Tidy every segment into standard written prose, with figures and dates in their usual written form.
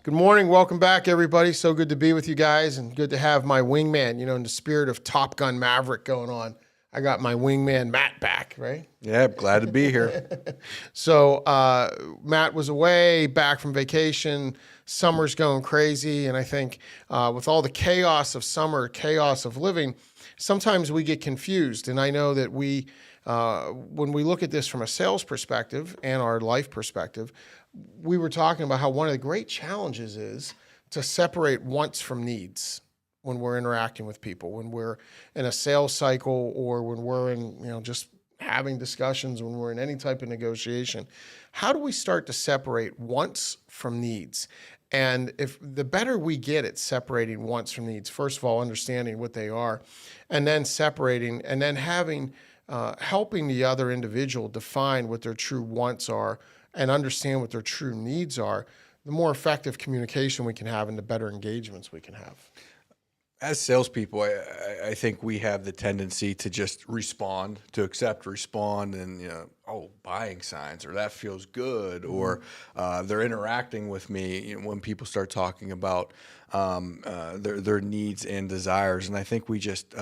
Good morning. Welcome back, everybody. So good to be with you guys and good to have my wingman, in the spirit of Top Gun Maverick going on. I got my wingman, Matt, back, right? Yeah, glad to be here. So Matt was away, back from vacation. Summer's going crazy. And I think with all the chaos of summer, chaos of living, sometimes we get confused. And I know that when we look at this from a sales perspective and our life perspective, we were talking about how one of the great challenges is to separate wants from needs when we're interacting with people, when we're in a sales cycle or when we're in, just having discussions, when we're in any type of negotiation. How do we start to separate wants from needs? And if the better we get at separating wants from needs, first of all, understanding what they are, and then separating, and then helping the other individual define what their true wants are and understand what their true needs are, the more effective communication we can have and the better engagements we can have. As salespeople, I think we have the tendency to just respond, to accept, respond, and buying signs, or that feels good, or they're interacting with me. When people start talking about their needs and desires, and I think we just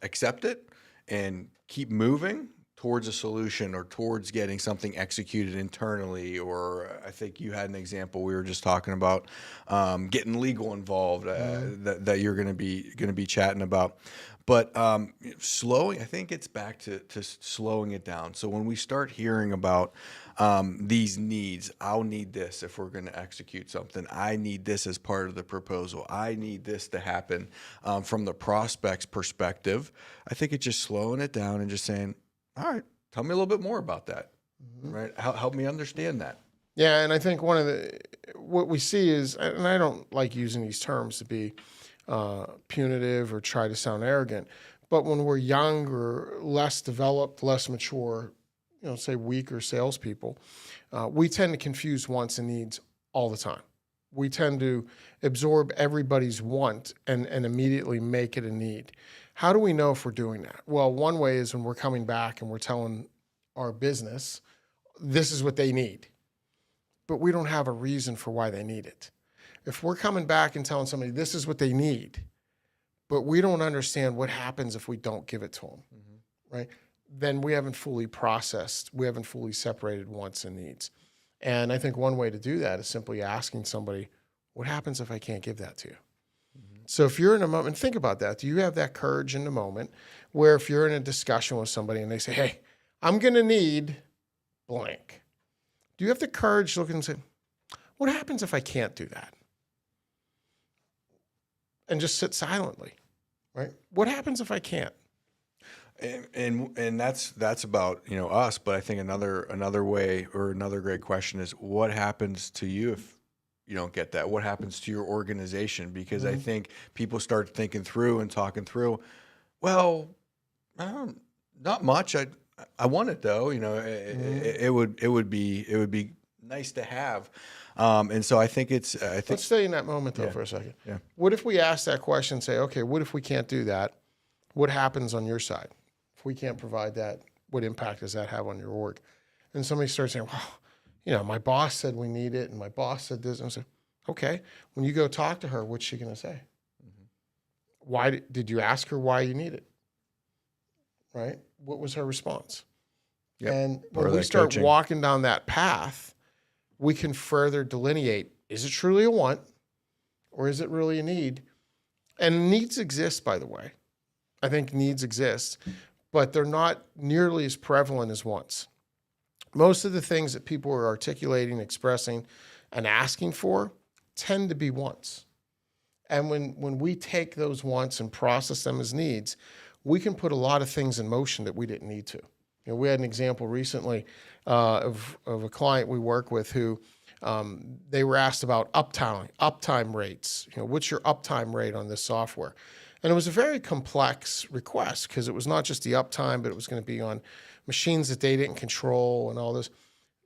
accept it and keep moving towards a solution or towards getting something executed internally. Or I think you had an example we were just talking about, getting legal involved, that you're going to be chatting about. But slowing, I think it's back to slowing it down. So when we start hearing about these needs, I'll need this if we're going to execute something. I need this as part of the proposal. I need this to happen from the prospect's perspective. I think it's just slowing it down and just saying, all right, tell me a little bit more about that, right? Help me understand that. Yeah, and I think what we see is, and I don't like using these terms to be punitive or try to sound arrogant, but when we're young or less developed, less mature, say weaker salespeople, we tend to confuse wants and needs all the time. We tend to absorb everybody's want and immediately make it a need. How do we know if we're doing that? Well, one way is when we're coming back and we're telling our business, this is what they need, but we don't have a reason for why they need it. If we're coming back and telling somebody this is what they need, but we don't understand what happens if we don't give it to them, right? Then we haven't fully processed, we haven't fully separated wants and needs. And I think one way to do that is simply asking somebody, what happens if I can't give that to you? So if you're in a moment, think about that. Do you have that courage in the moment where if you're in a discussion with somebody and they say, hey, I'm going to need blank. Do you have the courage to look and say, what happens if I can't do that? And just sit silently, right? What happens if I can't? And that's about us, but I think another way or another great question is, what happens to you if you don't get that? What happens to your organization? Because I think people start thinking through and talking through, well, not much. I want it though. It would be nice to have. And so I think let's stay in that moment though for a second. Yeah. What if we ask that question and say, okay, what if we can't do that? What happens on your side? If we can't provide that, what impact does that have on your org? And somebody starts saying, well, my boss said we need it, and my boss said this. And I say, okay, when you go talk to her, what's she going to say? Why did you ask her why you need it? Right? What was her response? Yep. And when we start walking down that path, we can further delineate, is it truly a want or is it really a need? And needs exist, by the way. I think needs exist, but they're not nearly as prevalent as wants. Most of the things that people are articulating, expressing, and asking for tend to be wants. And when we take those wants and process them as needs, we can put a lot of things in motion that we didn't need to. We had an example recently of a client we work with who they were asked about uptime rates. What's your uptime rate on this software? And it was a very complex request because it was not just the uptime, but it was going to be on machines that they didn't control and all this.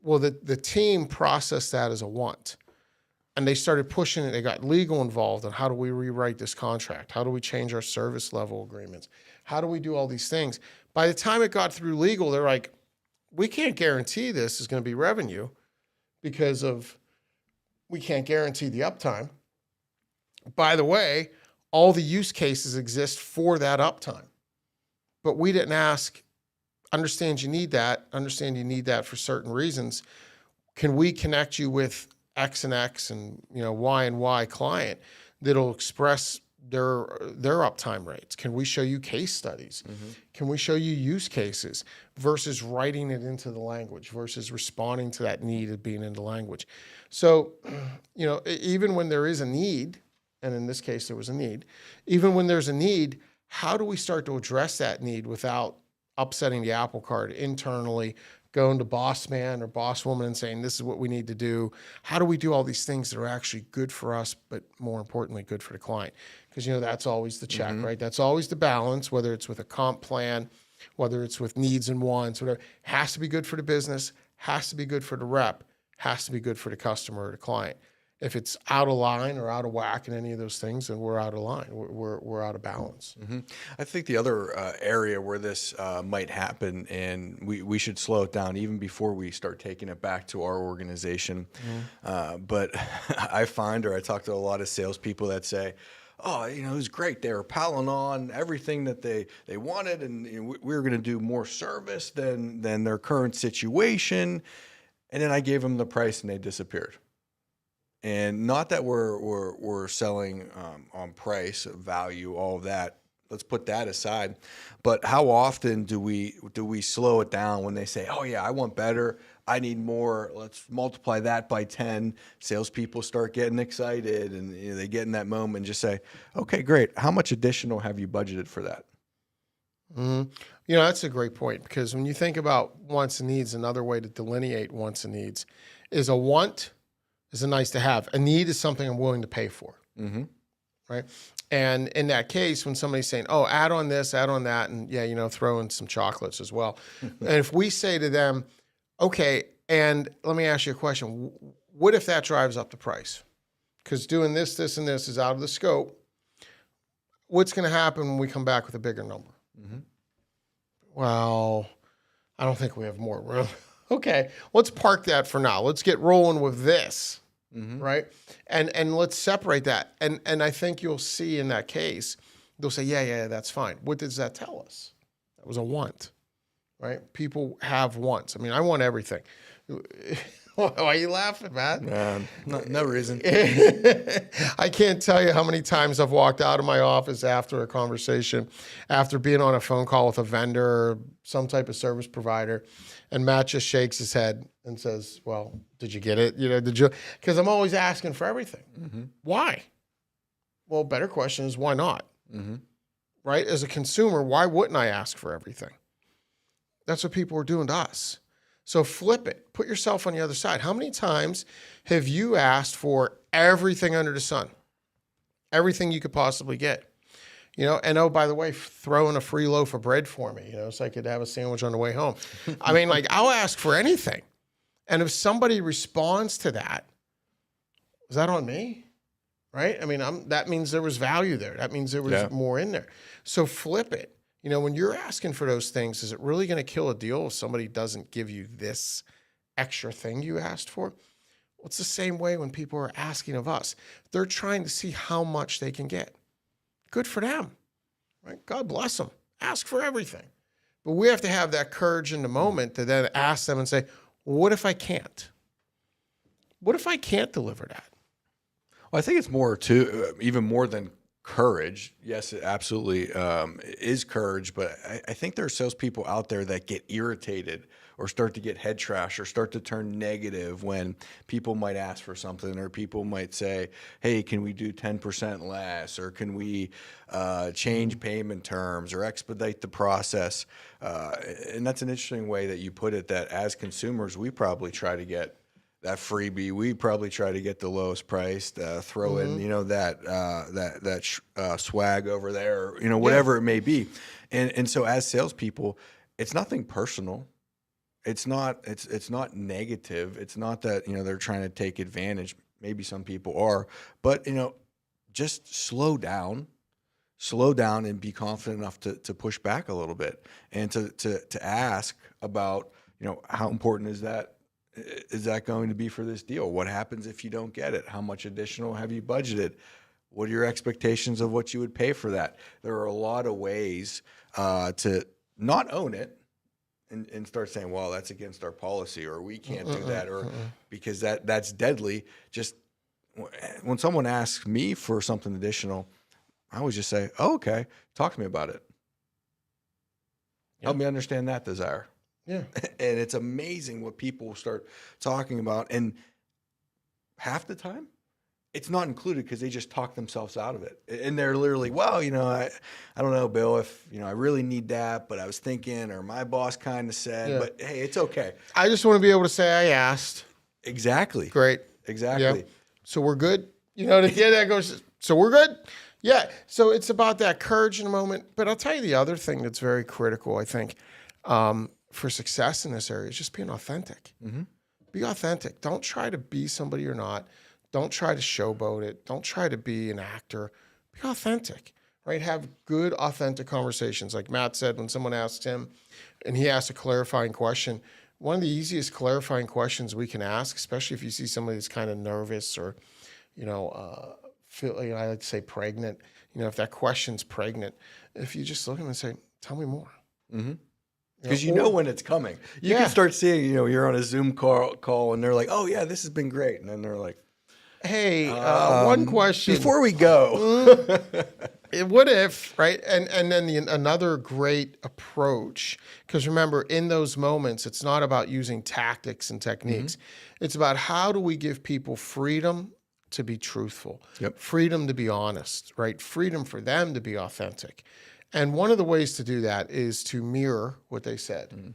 Well, the team processed that as a want. And they started pushing it. They got legal involved on how do we rewrite this contract? How do we change our service level agreements? How do we do all these things? By the time it got through legal, they're like, we can't guarantee this is going to be revenue because of we can't guarantee the uptime. By the way, all the use cases exist for that uptime. But we didn't ask, understand you need that for certain reasons. Can we connect you with X and X and Y and Y client that'll express their uptime rates? Can we show you case studies? Can we show you use cases versus writing it into the language versus responding to that need of being into language? So, even when there is a need, and in this case there was a need, even when there's a need, how do we start to address that need without upsetting the apple cart internally, going to boss man or boss woman and saying, this is what we need to do? How do we do all these things that are actually good for us, but more importantly, good for the client? Because, that's always the check, right? That's always the balance, whether it's with a comp plan, whether it's with needs and wants, whatever. Has to be good for the business, has to be good for the rep, has to be good for the customer or the client. If it's out of line or out of whack in any of those things, then we're out of line. We're out of balance. I think the other area where this might happen, and we should slow it down even before we start taking it back to our organization. But I find, or I talk to a lot of salespeople that say, oh, it was great. They were piling on everything that they wanted, and we were going to do more service than their current situation. And then I gave them the price, and they disappeared. And not that we're selling on price, value, all of that. Let's put that aside. But how often do we slow it down when they say, "Oh yeah, I want better. I need more. Let's multiply that by 10." Salespeople start getting excited, and they get in that moment and just say, "Okay, great. How much additional have you budgeted for that?" That's a great point, because when you think about wants and needs, another way to delineate wants and needs is a want is a nice to have. A need is something I'm willing to pay for, right? And in that case, when somebody's saying, oh, add on this, add on that, and throw in some chocolates as well. And if we say to them, okay, and let me ask you a question. What if that drives up the price? Because doing this, this, and this is out of the scope. What's going to happen when we come back with a bigger number? Well, I don't think we have more room. Okay, let's park that for now. Let's get rolling with this, right? And let's separate that. And I think you'll see in that case, they'll say, yeah, that's fine. What does that tell us? That was a want, right? People have wants. I mean, I want everything. Why are you laughing, man? No reason. I can't tell you how many times I've walked out of my office after a conversation, after being on a phone call with a vendor or some type of service provider, and Matt just shakes his head and says, well, did you get it? Did you? Because I'm always asking for everything. Why? Well, better question is, why not? Right? As a consumer, why wouldn't I ask for everything? That's what people are doing to us. So flip it. Put yourself on the other side. How many times have you asked for everything under the sun? Everything you could possibly get. And oh, by the way, throw in a free loaf of bread for me, so I could have a sandwich on the way home. I mean, I'll ask for anything. And if somebody responds to that, is that on me? Right? I mean, that means there was value there. That means there was more in there. So flip it. When you're asking for those things, is it really going to kill a deal if somebody doesn't give you this extra thing you asked for? Well, it's the same way when people are asking of us. They're trying to see how much they can get. Good for them, right? God bless them. Ask for everything. But we have to have that courage in the moment to then ask them and say, well, what if I can't? What if I can't deliver that? Well, I think it's more too, even more than courage. Yes, it absolutely is courage, but I think there are salespeople out there that get irritated or start to get head trash or start to turn negative when people might ask for something, or people might say, hey, can we do 10% less, or can we change payment terms or expedite the process? And that's an interesting way that you put it, that as consumers, we probably try to get that freebie. We probably try to get the lowest priced, throw in, that swag over there, whatever it may be. And so as salespeople, it's nothing personal. It's not negative. It's not that, they're trying to take advantage. Maybe some people are, but, just slow down and be confident enough to push back a little bit and to ask about, how important is that is that going to be for this deal? What happens if you don't get it? How much additional have you budgeted? What are your expectations of what you would pay for that? There are a lot of ways to not own it and start saying, well, that's against our policy, or we can't do that, or because that's deadly. Just when someone asks me for something additional, I always just say, oh, okay, talk to me about it. Help me understand that desire. Yeah. And it's amazing what people start talking about. And half the time, it's not included because they just talk themselves out of it. And they're literally, well, I don't know, Bill, if, I really need that, but I was thinking, or my boss kind of said, but hey, it's okay. I just want to be able to say I asked. Exactly. Great. Exactly. Yeah. So we're good. That goes, so we're good. Yeah. So it's about that courage in a moment. But I'll tell you the other thing that's very critical, I think, for success in this area is just being authentic. Mm-hmm. Be authentic. Don't try to be somebody you're not. Don't try to showboat it. Don't try to be an actor. Be authentic, right? Have good, authentic conversations. Like Matt said, when someone asked him and he asked a clarifying question, one of the easiest clarifying questions we can ask, especially if you see somebody that's kind of nervous or, feel, I like to say pregnant, if that question's pregnant, if you just look at them and say, tell me more. Mm-hmm. Because you know when it's coming. You can start seeing, you're on a Zoom call and they're like, oh, yeah, this has been great. And then they're like, hey, one question. Before we go. What if, right? And then another great approach, because remember, in those moments, it's not about using tactics and techniques. Mm-hmm. It's about how do we give people freedom to be truthful, freedom to be honest, right? Freedom for them to be authentic. And one of the ways to do that is to mirror what they said. Mm-hmm.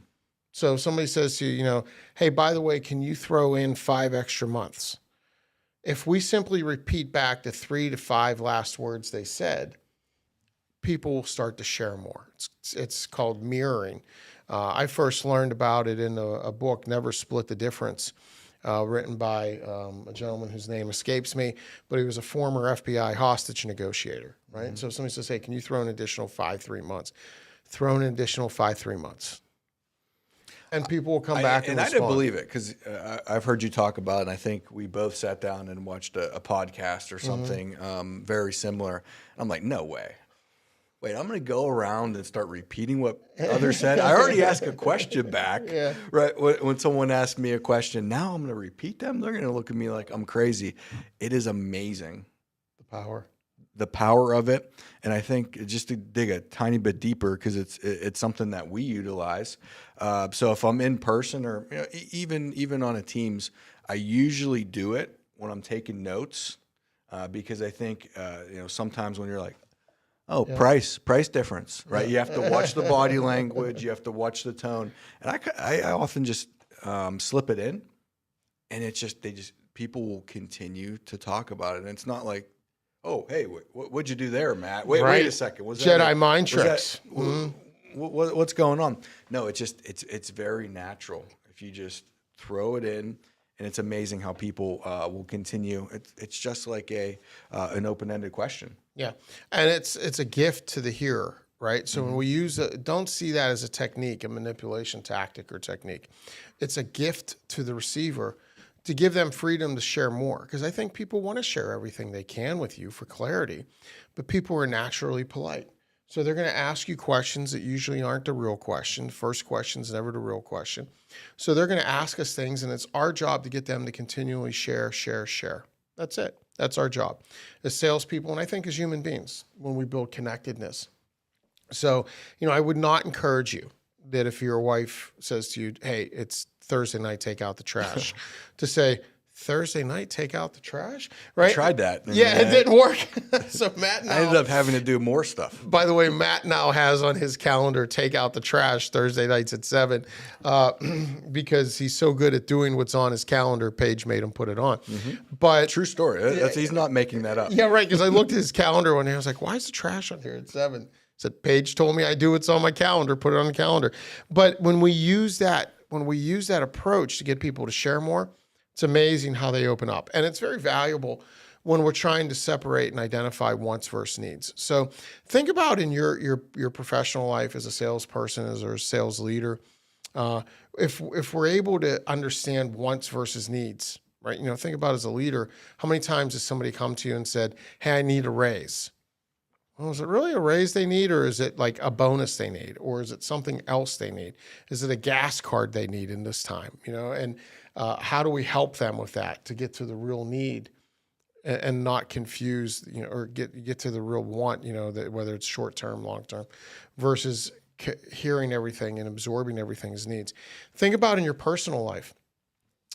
So if somebody says to you, hey, by the way, can you throw in 5 extra months? If we simply repeat back the 3 to 5 last words they said, people will start to share more. It's called mirroring. I first learned about it in a book, Never Split the Difference, written by a gentleman whose name escapes me, but he was a former FBI hostage negotiator, right? Mm-hmm. So if somebody says, hey, can you throw an additional 5 3 months? Throw an additional 5 3 months. And people will come back and respond. I didn't believe it because I've heard you talk about it, and I think we both sat down and watched a podcast or something very similar. I'm like, no way. Wait, I'm going to go around and start repeating what others said. I already asked a question back, right? When someone asked me a question, now I'm going to repeat them. They're going to look at me like I'm crazy. It is amazing. The power of it. And I think just to dig a tiny bit deeper, because it's something that we utilize. So if I'm in person or even on a Teams, I usually do it when I'm taking notes because I think sometimes when you're like, price difference, right? You have to watch the body language, you have to watch the tone, and I often just slip it in, and people will continue to talk about it, and it's not like, oh, hey, what'd you do there, Matt? Wait a second, was that Jedi mind tricks? What's going on? No, it's very natural if you just throw it in. And it's amazing how people will continue. It's just like an open-ended question. Yeah, and it's a gift to the hearer, right? So when we use don't see that as a technique, a manipulation tactic or technique. It's a gift to the receiver to give them freedom to share more. Because I think people want to share everything they can with you for clarity, but people are naturally polite. So they're going to ask you questions that usually aren't the real question. First question's never the real question. So they're going to ask us things, and it's our job to get them to continually share. That's it. That's our job as salespeople, and I think as human beings when we build connectedness. So, I would not encourage you that if your wife says to you, hey, it's Thursday night, take out the trash, to say, Thursday night, take out the trash, right? I tried that. Yeah, it didn't work. So Matt I ended up having to do more stuff. By the way, Matt now has on his calendar, take out the trash Thursday nights at 7, because he's so good at doing what's on his calendar. Paige made him put it on. Mm-hmm. But true story. He's not making that up. Yeah, right. Because I looked at his calendar one day. I was like, why is the trash on here at 7? I said, Paige told me I do what's on my calendar, put it on the calendar. But when we use that approach to get people to share more, it's amazing how they open up. And it's very valuable when we're trying to separate and identify wants versus needs. So think about in your professional life as a salesperson, as a sales leader, If we're able to understand wants versus needs, right? Think about as a leader, how many times has somebody come to you and said, "Hey, I need a raise." Well, is it really a raise they need, or is it like a bonus they need, or is it something else they need? Is it a gas card they need in this time? And how do we help them with that to get to the real need and not confuse, or get to the real want, that whether it's short term, long term, versus hearing everything and absorbing everything's needs. Think about in your personal life.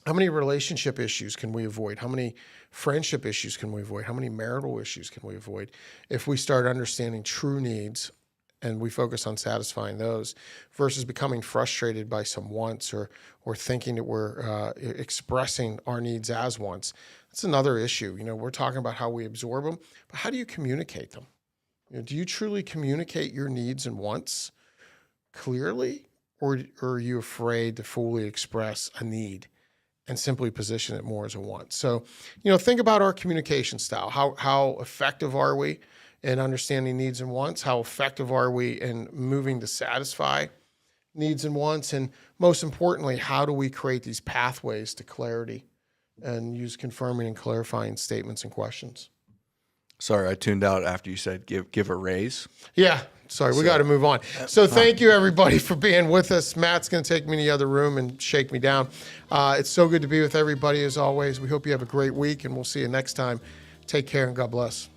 How many relationship issues can we avoid? How many friendship issues can we avoid? How many marital issues can we avoid if we start understanding true needs and we focus on satisfying those versus becoming frustrated by some wants or thinking that we're expressing our needs as wants? That's another issue. We're talking about how we absorb them, but how do you communicate them? Do you truly communicate your needs and wants clearly, or are you afraid to fully express a need and simply position it more as a want? So, think about our communication style. How effective are we in understanding needs and wants? How effective are we in moving to satisfy needs and wants? And most importantly, how do we create these pathways to clarity and use confirming and clarifying statements and questions? Sorry, I tuned out after you said give a raise. Yeah. Sorry, we got to move on. So thank you, everybody, for being with us. Matt's going to take me in the other room and shake me down. It's so good to be with everybody, as always. We hope you have a great week, and we'll see you next time. Take care, and God bless.